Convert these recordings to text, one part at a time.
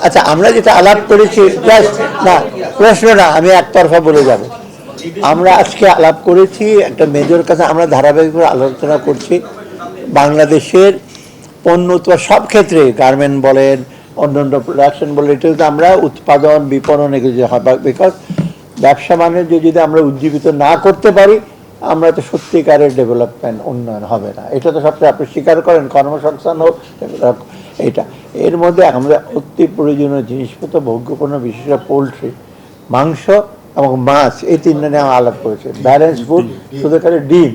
আচ্ছা, আমরা যেটা আলাপ করেছি, না প্রশ্ন না, আমি একতরফা বলে যাব। আমরা আজকে আলাপ করেছি একটা মেজর কথা, আমরা ধারাবাহিকভাবে আলোচনা করছি বাংলাদেশের পণ্য উৎপাদন সব ক্ষেত্রে, গার্মেন্ট বলেন, অন্যান্য প্রোডাকশন বলেন, এটা যদি আমরা উৎপাদন বিপণন এগুলো হয়, বিকজ ব্যবসা বাণিজ্য যদি আমরা উজ্জীবিত না করতে পারি, আমরা তো সত্যিকারের ডেভেলপমেন্ট উন্নয়ন হবে না। এটা তো সবচেয়ে আপনি স্বীকার করেন, কর্মসংস্থান হোক, এটা এর মধ্যে আমরা অতি প্রয়োজনীয় জিনিসপত্র, ভোগ্যপণ্য, বিশেষ করে পোলট্রি, মাংস এবং মাছ, এই তিনটা নিয়ে আলাপ করেছে। ব্যালেন্স ফুড, শুধু খালি ডিম,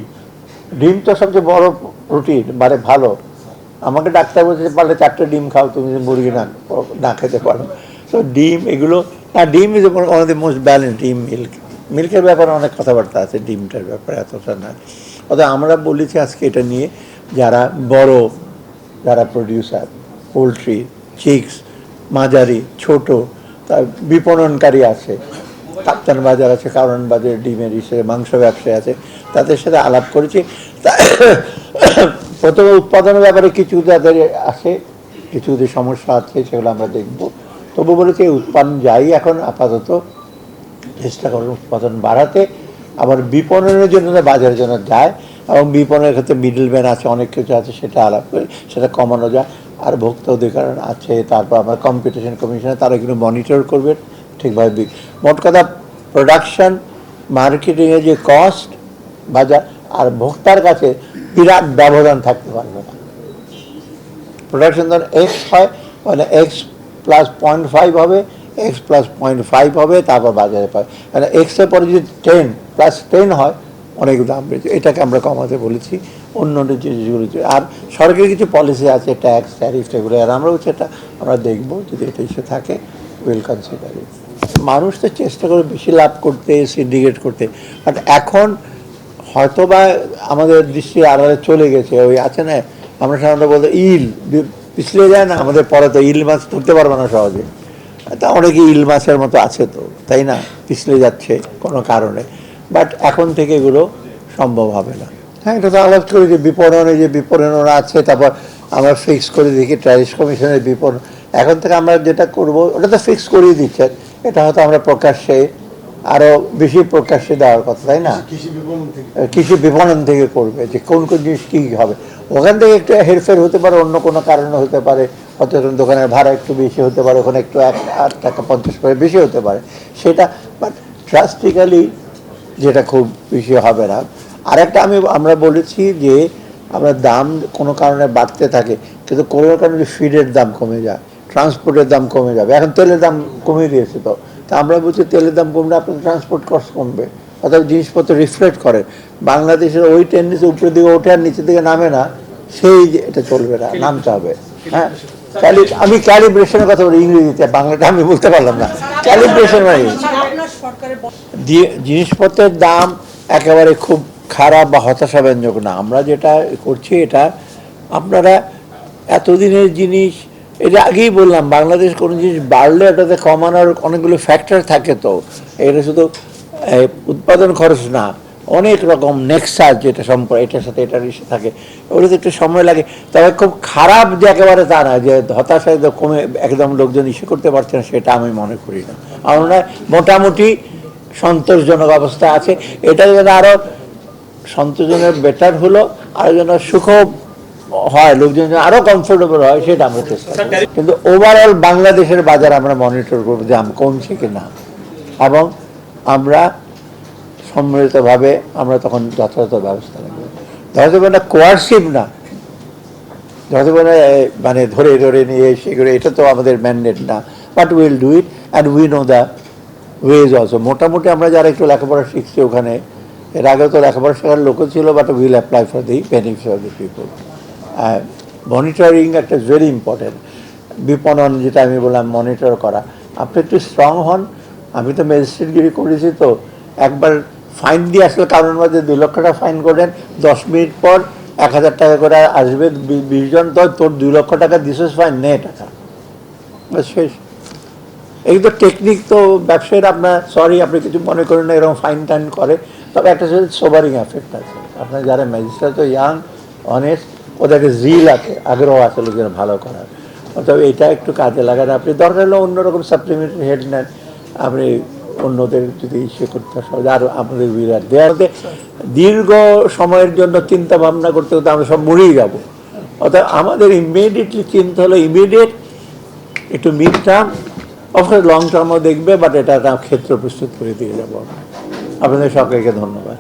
ডিম তো সবচেয়ে বড় প্রোটিন, মানে ভালো। আমাকে ডাক্তার বলছে পারলে 4টে ডিম খাও, তুমি মুরগি না খেতে পারো। তো ডিম এগুলো না, ডিম is one of the most balance. ডিম, মিল্কের ব্যাপারে অনেক কথাবার্তা আছে, ডিমটার ব্যাপারে এতটা না। অর্থাৎ আমরা বলেছি আজকে এটা নিয়ে, যারা প্রডিউসার পোলট্রি, চিক্স, মাঝারি, ছোট, তার বিপণনকারী আছে, কাপ্তান বাজার আছে, কারণ বাজার ডিমের হিসেবে, মাংস ব্যবসায়ী আছে, তাদের সাথে আলাপ করেছি। প্রথমে উৎপাদনের ব্যাপারে কিছু যাদের আছে, কিছু যদি সমস্যা আছে সেগুলো আমরা দেখব। তবু বলেছি উৎপাদন যাই, এখন আপাতত চেষ্টা করুন উৎপাদন বাড়াতে, আবার বিপণনের জন্য বাজারের জন্য যায়, এবং বিপণনের ক্ষেত্রে মিডলম্যান আছে, অনেক কিছু আছে, সেটা আলাপ করে সেটা কমানো যায়। আর ভোক্তা অধিকার আছে, তারপর আমার কম্পিটিশন কমিশনে তারা এগুলো মনিটর করবেন ঠিকভাবে। মোট কথা, প্রোডাকশন মার্কেটিংয়ের যে কস্ট, বাজার আর ভোক্তার কাছে বিরাট ব্যবধান থাকতে পারবে না। প্রোডাকশন ধর এক্স হয়, মানে এক্স প্লাস 0.5 হবে, এক্স প্লাস 0.5 হবে, তারপর বাজারে পাবে। মানে এক্সের পরে যদি 10 প্লাস 10 হয়, অনেক দাম বেড়েছে। এটাকে আমরা কমাতে বলেছি, অন্য জিনিসগুলো। আর সরকারি কিছু পলিসি আছে, ট্যাক্স, ট্যারিফ, এগুলো, আর আমরা হচ্ছে এটা আমরা দেখবো, যদি এটা ইস্যু থাকে উইল কনসিডার ইট। মানুষ তো চেষ্টা করে বেশি লাভ করতে, সিন্ডিকেট করতে, বাট এখন হয়তোবা আমাদের দৃষ্টি আড়ালে চলে গেছে। ওই আছে না, আমরা সাধারণত বলতে পিছলে যায় না, আমাদের পরে তো ইল মাছ ধরতে পারবো না সহজে, তা অনেকে ইল মাছের মতো আছে তো, তাই না, পিছলে যাচ্ছে কোনো কারণে। বাট এখন থেকে এগুলো সম্ভব হবে না। হ্যাঁ, এটা তো আলাপ করি যে বিপণনে, যে বিপণনরা আছে, তারপর আমরা ফিক্স করে দেখি ট্যারিফ কমিশনের বিপণন। এখন থেকে আমরা যেটা করব, ওটা তো ফিক্স করেই দিচ্ছেন, এটা হয়তো আমরা প্রকাশ্যে আরও বেশি প্রকাশ্যে দেওয়ার কথা, তাই না, কৃষি বিপণন থেকে করবে, যে কোন কোন জিনিস কী হবে। ওখান থেকে একটু হেরফের হতে পারে, অন্য কোনো কারণে হতে পারে, হয়তো দোকানের ভাড়া একটু বেশি হতে পারে, ওখানে একটু 8 টাকা 50 পয়সা বেশি হতে পারে সেটা, বাট ড্রাস্টিক্যালি যেটা খুব বেশি হবে না। আরেকটা আমরা বলেছি যে আমরা দাম কোনো কারণে বাড়তে থাকে, কিন্তু কোনো কারণে ফিডের দাম কমে যায়, ট্রান্সপোর্টের দাম কমে যাবে। এখন তেলের দাম কমে দিয়েছে, তো তা আমরা বলছি তেলের দাম কমলে আপনার ট্রান্সপোর্ট কস্ট কমবে, অর্থাৎ জিনিসপত্র রিফ্লেক্ট করে। বাংলাদেশের ওই টেন্ডেন্সি উপরের দিকে ওঠে আর নিচের দিকে নামে না, সেই এটা চলবে না, নামতে হবে। হ্যাঁ, আমি ক্যালিব্রেশনের কথা বলি ইংরেজিতে, বাংলাটা আমি বলতে পারলাম না। ক্যালিব্রেশন মানে জিনিসপত্রের দাম একেবারে খুব খারাপ বা হতাশাব্যঞ্জক না। আমরা যেটা করছি, এটা আপনারা এতদিনের জিনিস, এটা আগেই বললাম, বাংলাদেশ কোনো জিনিস বাড়লে ওটাতে কমানোর অনেকগুলো ফ্যাক্টর থাকে। তো এটা শুধু উৎপাদন খরচ না, অনেক রকম নেক্সাস যেটা সম্পর্ক, এটার সাথে এটার ইস্যু থাকে, ওগুলোতে একটু সময় লাগে। তবে খুব খারাপ যে একেবারে তা না, যে হতাশায় কমে একদম লোকজন ইস্যু করতে পারছে না, সেটা আমি মনে করি না। আমরা মোটামুটি সন্তোষজনক অবস্থা আছে। এটা যেন আরও সন্তোষজনক বেটার হলো, আরও যেন সুখ হয়, লোকজন যেন আরও কমফোর্টেবল হয়, সেটা আমরা চেষ্টা করি। কিন্তু ওভারঅল বাংলাদেশের বাজার আমরা মনিটর করবো যে কমছে কি না, এবং আমরা সম্মিলিতভাবে আমরা তখন যথাযথ ব্যবস্থা নেব। ধরে না কোয়ার্সিভ না, মানে ধরে ধরে নিয়ে সেগুলো, এটা তো আমাদের ম্যান্ডেট না, but will do it and we know the ways also. মোটামুটি আমরা যারা একটু লেখাপড়া শিখছি ওখানে, এর আগে তো লেখাপড়া শেখার লোকও ছিল, but will apply for the benefit of the people. Monitoring একটা ভেরি ইম্পর্টেন্ট। বিপণন যেটা আমি বললাম, মনিটর করা, আপনি একটু স্ট্রং হন। আমি তো ম্যাজিস্ট্রেটগিরি করেছি, তো একবার ফাইন দিয়ে আসলে কারণ মধ্যে 2 লক্ষ টাকা ফাইন করলেন, 10 মিনিট পর 1000 টাকা করে আসবে, 20 জন, তো তোর 2 লক্ষ টাকা দিছিস ফাইন, নে টাকা, শেষ। এই তো টেকনিক। তো ব্যবসায়ীরা আপনার, সরি আপনি কিছু মনে করেন না, এরকম ফাইন টাইন করে, তবে একটা সোবারিং এফেক্ট আছে। আপনার যারা ম্যাজিস্ট্রেট তো ইয়াং, অনেস্ট, ওদেরকে জিল আছে, আগ্রহ আছে লোকের ভালো করার। অথবা এটা একটু কাজে লাগান, আপনি দরকার হলে অন্যরকম সাপ্লিমেন্টারি হেড নেন, আপনি অন্যদের যদি ইসে করতে সহজ আর আমাদের বিরাট দেয়াতে দীর্ঘ সময়ের জন্য চিন্তা ভাবনা করতে করতে আমরা সব মরেই যাবো। অর্থাৎ আমাদের ইমিডিয়েটলি চিন্তা হলো ইমিডিয়েট একটু মিড টার্ম, অবশ্যই লং টার্মও দেখবে, বাট এটা একটা ক্ষেত্র প্রস্তুত করে দিয়ে যাবো। আপনাদের সকলকে ধন্যবাদ।